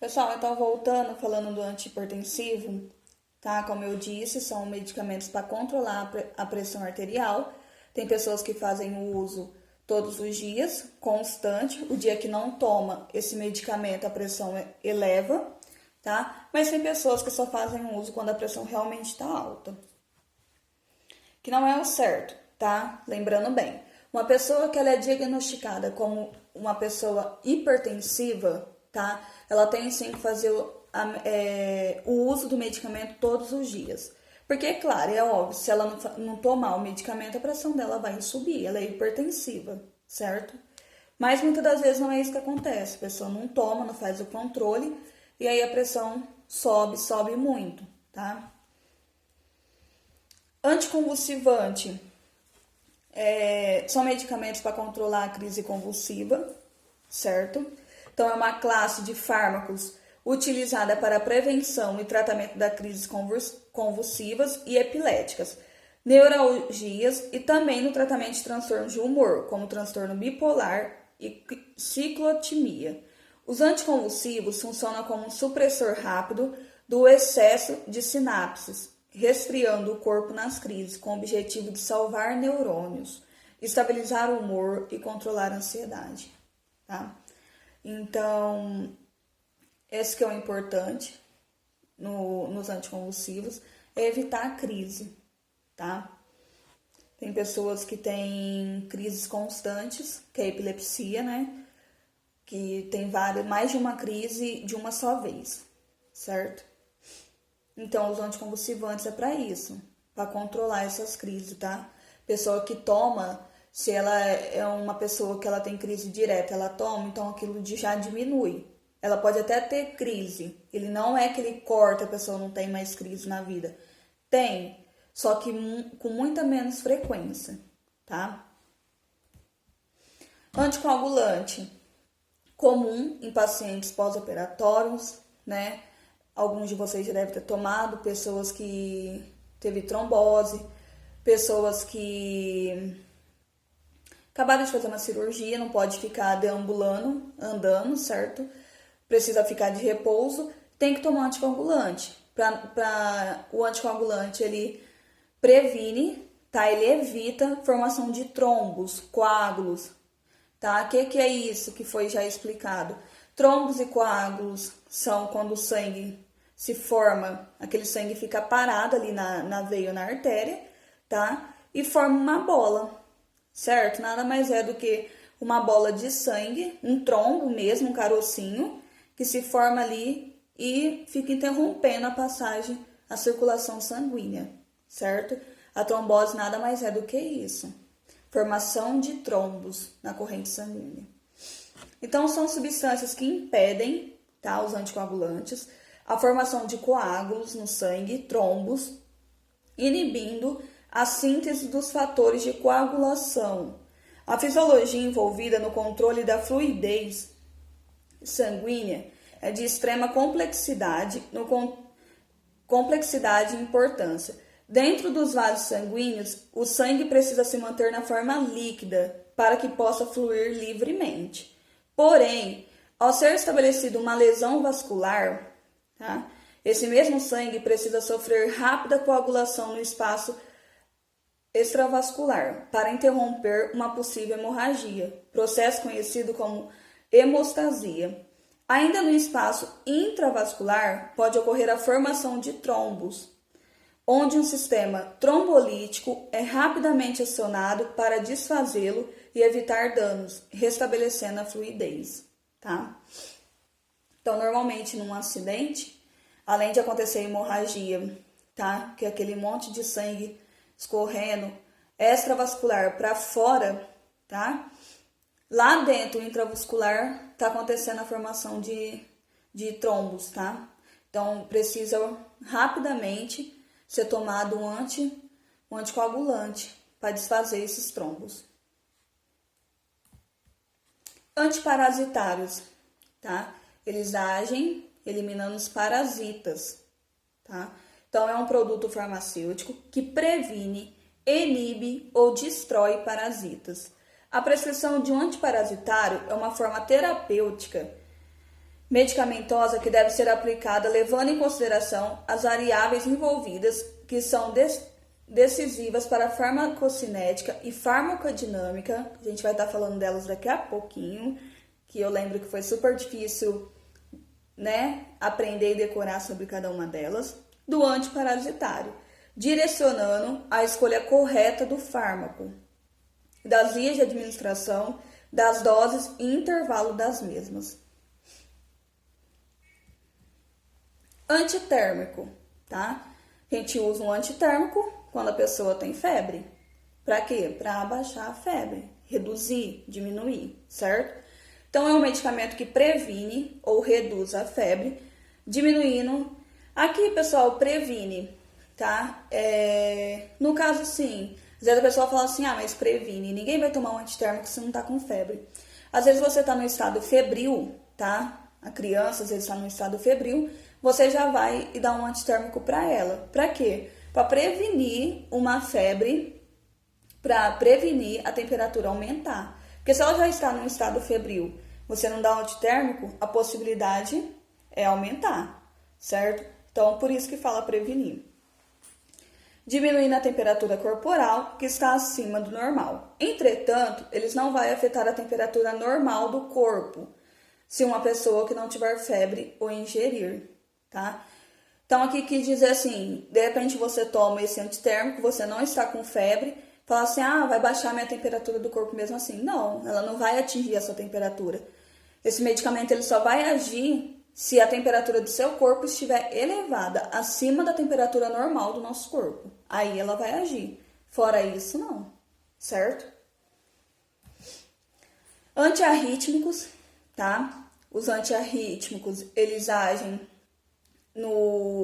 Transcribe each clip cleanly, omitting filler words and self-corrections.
Pessoal, então voltando, falando do antihipertensivo, tá? Como eu disse, são medicamentos para controlar a pressão arterial. Tem pessoas que fazem o uso todos os dias, constante. O dia que não toma esse medicamento, a pressão eleva, tá? Mas tem pessoas que só fazem o uso quando a pressão realmente está alta. Que não é o certo, tá? Lembrando bem, uma pessoa que ela é diagnosticada como uma pessoa hipertensiva, tá? Ela tem sim que fazer o uso do medicamento todos os dias. Porque, claro, é óbvio, se ela não tomar o medicamento, a pressão dela vai subir, ela é hipertensiva, certo? Mas muitas das vezes não é isso que acontece, a pessoa não toma, não faz o controle, e aí a pressão sobe muito, tá? Anticonvulsivante são medicamentos para controlar a crise convulsiva, certo? Então, é uma classe de fármacos utilizada para prevenção e tratamento da crises convulsivas e epiléticas, neuralgias e também no tratamento de transtornos de humor, como transtorno bipolar e ciclotimia. Os anticonvulsivos funcionam como um supressor rápido do excesso de sinapses, resfriando o corpo nas crises, com o objetivo de salvar neurônios, estabilizar o humor e controlar a ansiedade, tá? Então, esse que é o importante nos anticonvulsivos, é evitar a crise, tá? Tem pessoas que têm crises constantes, que é a epilepsia, né? Que tem mais de uma crise de uma só vez, certo? Então, os anticonvulsivantes é para isso, para controlar essas crises, tá? Pessoa que toma, se ela é uma pessoa que ela tem crise direta, ela toma, então aquilo já diminui. Ela pode até ter crise, ele não é que ele corta, a pessoa não tem mais crise na vida. Tem, só que com muita menos frequência, tá? Anticoagulante, comum em pacientes pós-operatórios, né? Alguns de vocês já devem ter tomado, pessoas que teve trombose, pessoas que acabaram de fazer uma cirurgia, não pode ficar deambulando, andando, certo? Precisa ficar de repouso, tem que tomar anticoagulante. O anticoagulante, ele previne, tá? Ele evita a formação de trombos, coágulos, tá? O que é isso que foi já explicado? Trombos e coágulos são quando o sangue se forma, aquele sangue fica parado ali na veia ou na artéria, tá? E forma uma bola, certo? Nada mais é do que uma bola de sangue, um trombo mesmo, um carocinho, que se forma ali e fica interrompendo a passagem, a circulação sanguínea, certo? A trombose nada mais é do que isso, formação de trombos na corrente sanguínea. Então, são substâncias que impedem, tá, os anticoagulantes, a formação de coágulos no sangue, trombos, inibindo a síntese dos fatores de coagulação. A fisiologia envolvida no controle da fluidez sanguínea é de extrema complexidade e importância. Dentro dos vasos sanguíneos, o sangue precisa se manter na forma líquida para que possa fluir livremente. Porém, ao ser estabelecida uma lesão vascular, tá, esse mesmo sangue precisa sofrer rápida coagulação no espaço extravascular para interromper uma possível hemorragia, processo conhecido como hemostasia. Ainda no espaço intravascular, pode ocorrer a formação de trombos, onde um sistema trombolítico é rapidamente acionado para desfazê-lo e evitar danos, restabelecendo a fluidez, tá? Então, normalmente, num acidente, além de acontecer hemorragia, tá? Que é aquele monte de sangue escorrendo extravascular para fora, tá? Lá dentro, intramuscular, tá acontecendo a formação de trombos, tá? Então, precisa rapidamente ser tomado um anticoagulante para desfazer esses trombos. Antiparasitários, tá? Eles agem eliminando os parasitas, tá? Então, é um produto farmacêutico que previne, inibe ou destrói parasitas. A prescrição de um antiparasitário é uma forma terapêutica medicamentosa que deve ser aplicada levando em consideração as variáveis envolvidas que são decisivas para a farmacocinética e farmacodinâmica. A gente vai estar falando delas daqui a pouquinho, que eu lembro que foi super difícil, né, aprender e decorar sobre cada uma delas, do antiparasitário, direcionando a escolha correta do fármaco, das vias de administração, das doses e intervalo das mesmas. Antitérmico, tá? A gente usa um antitérmico quando a pessoa tem febre. Para quê? Para abaixar a febre, reduzir, diminuir, certo? Então, é um medicamento que previne ou reduz a febre, diminuindo. Aqui, pessoal, previne, tá? No caso, sim, às vezes a pessoa fala assim, mas previne. Ninguém vai tomar um antitérmico se não tá com febre. Às vezes você tá no estado febril, tá? A criança, às vezes, está no estado febril, você já vai e dá um antitérmico para ela. Para quê? Para prevenir uma febre, para prevenir a temperatura aumentar. Porque se ela já está num estado febril, você não dá um antitérmico, a possibilidade é aumentar, certo? Então, por isso que fala prevenir. Diminuindo a temperatura corporal, que está acima do normal. Entretanto, eles não vão afetar a temperatura normal do corpo, se uma pessoa que não tiver febre ou ingerir, tá? Então, aqui quis dizer assim, de repente você toma esse antitérmico, você não está com febre, fala assim, vai baixar minha temperatura do corpo mesmo assim. Não, ela não vai atingir essa temperatura. Esse medicamento ele só vai agir se a temperatura do seu corpo estiver elevada, acima da temperatura normal do nosso corpo. Aí ela vai agir. Fora isso, não. Certo? Antiarrítmicos, tá? Os antiarrítmicos, eles agem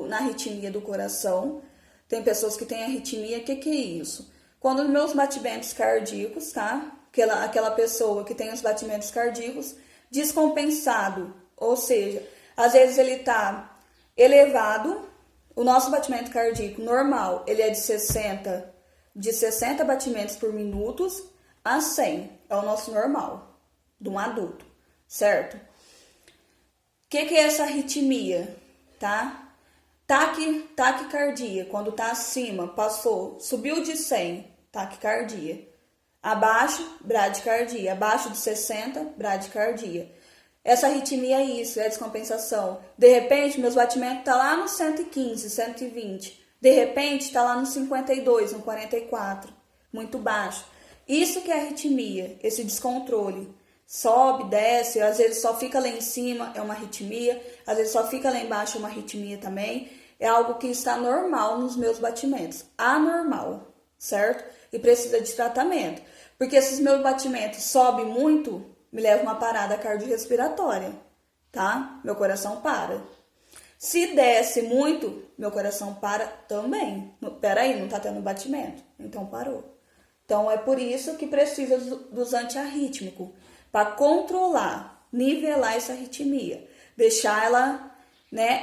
na arritmia do coração. Tem pessoas que têm arritmia, o que é isso? Quando os meus batimentos cardíacos, tá? Aquela pessoa que tem os batimentos cardíacos descompensado, ou seja, às vezes ele tá elevado, o nosso batimento cardíaco normal, ele é de 60 batimentos por minuto a 100, é o nosso normal, de um adulto, certo? O que é essa arritmia, tá? Taquicardia, quando tá acima, subiu de 100, taquicardia. Abaixo, bradicardia. Abaixo de 60, bradicardia. Essa arritmia é isso, é a descompensação. De repente, meus batimentos tá lá no 115, 120. De repente, tá lá no 52, no 44. Muito baixo. Isso que é arritmia, esse descontrole. Sobe, desce, às vezes só fica lá em cima, é uma arritmia. Às vezes só fica lá embaixo, é uma arritmia também. É algo que está normal nos meus batimentos. Anormal, certo? E precisa de tratamento. Porque se os meus batimentos sobem muito, me leva uma parada cardiorrespiratória, tá? Meu coração para. Se desce muito, meu coração para também. Peraí, não tá tendo batimento. Então parou. Então é por isso que precisa dos antiarrítmicos, para controlar, nivelar essa arritmia. Deixar ela,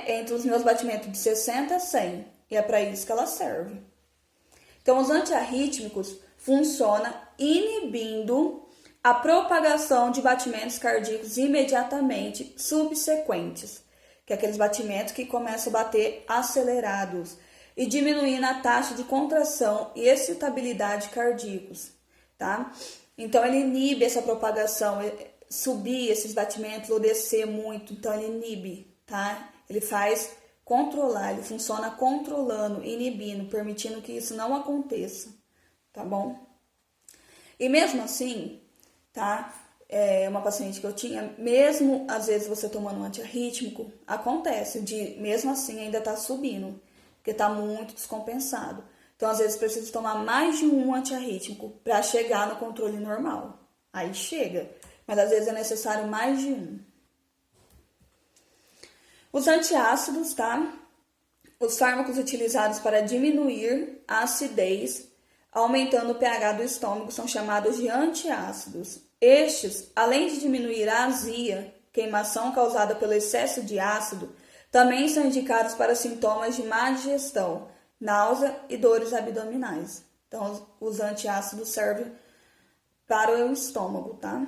entre os meus batimentos de 60 a 100. E é para isso que ela serve. Então, os antiarrítmicos funcionam inibindo a propagação de batimentos cardíacos imediatamente subsequentes, que é aqueles batimentos que começam a bater acelerados, e diminuindo a taxa de contração e excitabilidade cardíacos, tá? Então, ele inibe essa propagação, subir esses batimentos ou descer muito, então ele inibe, tá? Ele faz controlar, ele funciona controlando, inibindo, permitindo que isso não aconteça, tá bom? E mesmo assim, tá? Uma paciente que eu tinha, mesmo às vezes você tomando um antiarrítmico, acontece de, mesmo assim, ainda tá subindo, porque tá muito descompensado. Então, às vezes, precisa tomar mais de um antiarrítmico para chegar no controle normal. Aí chega, mas às vezes é necessário mais de um. Os antiácidos, tá? Os fármacos utilizados para diminuir a acidez, aumentando o pH do estômago, são chamados de antiácidos. Estes, além de diminuir a azia, queimação causada pelo excesso de ácido, também são indicados para sintomas de má digestão, náusea e dores abdominais. Então, os antiácidos servem para o estômago, tá?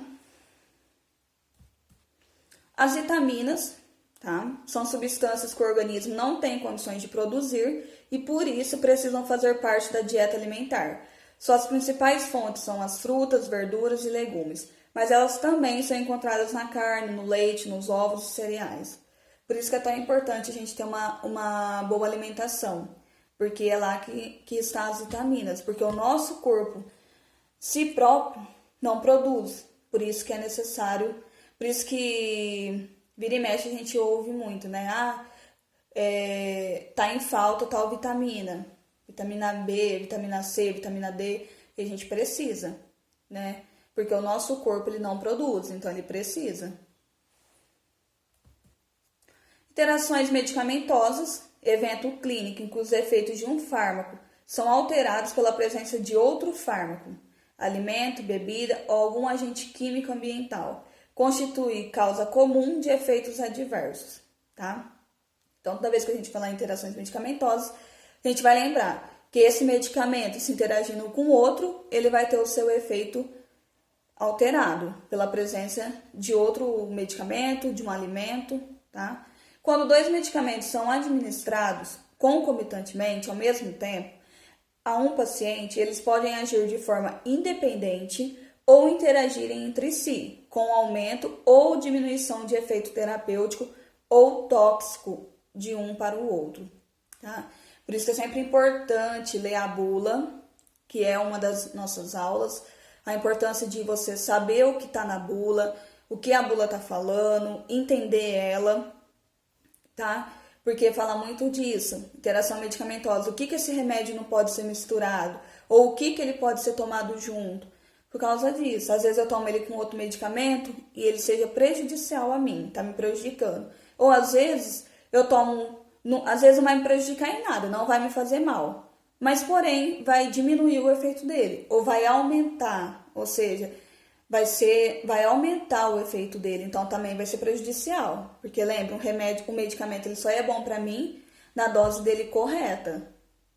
As vitaminas, tá? São substâncias que o organismo não tem condições de produzir e por isso precisam fazer parte da dieta alimentar. Suas principais fontes são as frutas, verduras e legumes, mas elas também são encontradas na carne, no leite, nos ovos e cereais. Por isso que é tão importante a gente ter uma boa alimentação, porque é lá que estão as vitaminas, porque o nosso corpo, si próprio, não produz. Por isso que é necessário, por isso que vira e mexe a gente ouve muito, né? Tá em falta tal vitamina, vitamina B, vitamina C, vitamina D, que a gente precisa, né? Porque o nosso corpo ele não produz, então ele precisa. Interações medicamentosas, evento clínico em que os efeitos de um fármaco são alterados pela presença de outro fármaco, alimento, bebida ou algum agente químico ambiental, constitui causa comum de efeitos adversos, tá? Então, toda vez que a gente falar em interações medicamentosas, a gente vai lembrar que esse medicamento, se interagindo com outro, ele vai ter o seu efeito alterado pela presença de outro medicamento, de um alimento, tá? Quando dois medicamentos são administrados concomitantemente, ao mesmo tempo, a um paciente, eles podem agir de forma independente ou interagirem entre si, com aumento ou diminuição de efeito terapêutico ou tóxico de um para o outro, tá? Por isso que é sempre importante ler a bula, que é uma das nossas aulas, a importância de você saber o que está na bula, o que a bula está falando, entender ela, tá? Porque fala muito disso, interação medicamentosa, o que esse remédio não pode ser misturado, ou o que ele pode ser tomado junto, por causa disso. Às vezes eu tomo ele com outro medicamento e ele seja prejudicial a mim, tá me prejudicando. Ou às vezes eu tomo, às vezes não vai me prejudicar em nada, não vai me fazer mal, mas porém vai diminuir o efeito dele, ou vai aumentar, ou seja, vai aumentar o efeito dele, então também vai ser prejudicial, porque lembra, o medicamento ele só é bom para mim na dose dele correta,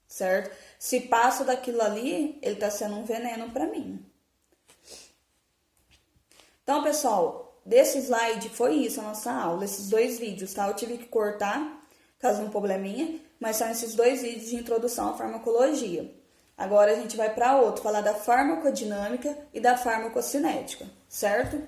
certo? Se passa daquilo ali, ele tá sendo um veneno para mim. Então, pessoal, desse slide foi isso a nossa aula, esses 2 vídeos, tá? Eu tive que cortar, caso um probleminha, mas são esses 2 vídeos de introdução à farmacologia. Agora a gente vai para outro, falar da farmacodinâmica e da farmacocinética, certo?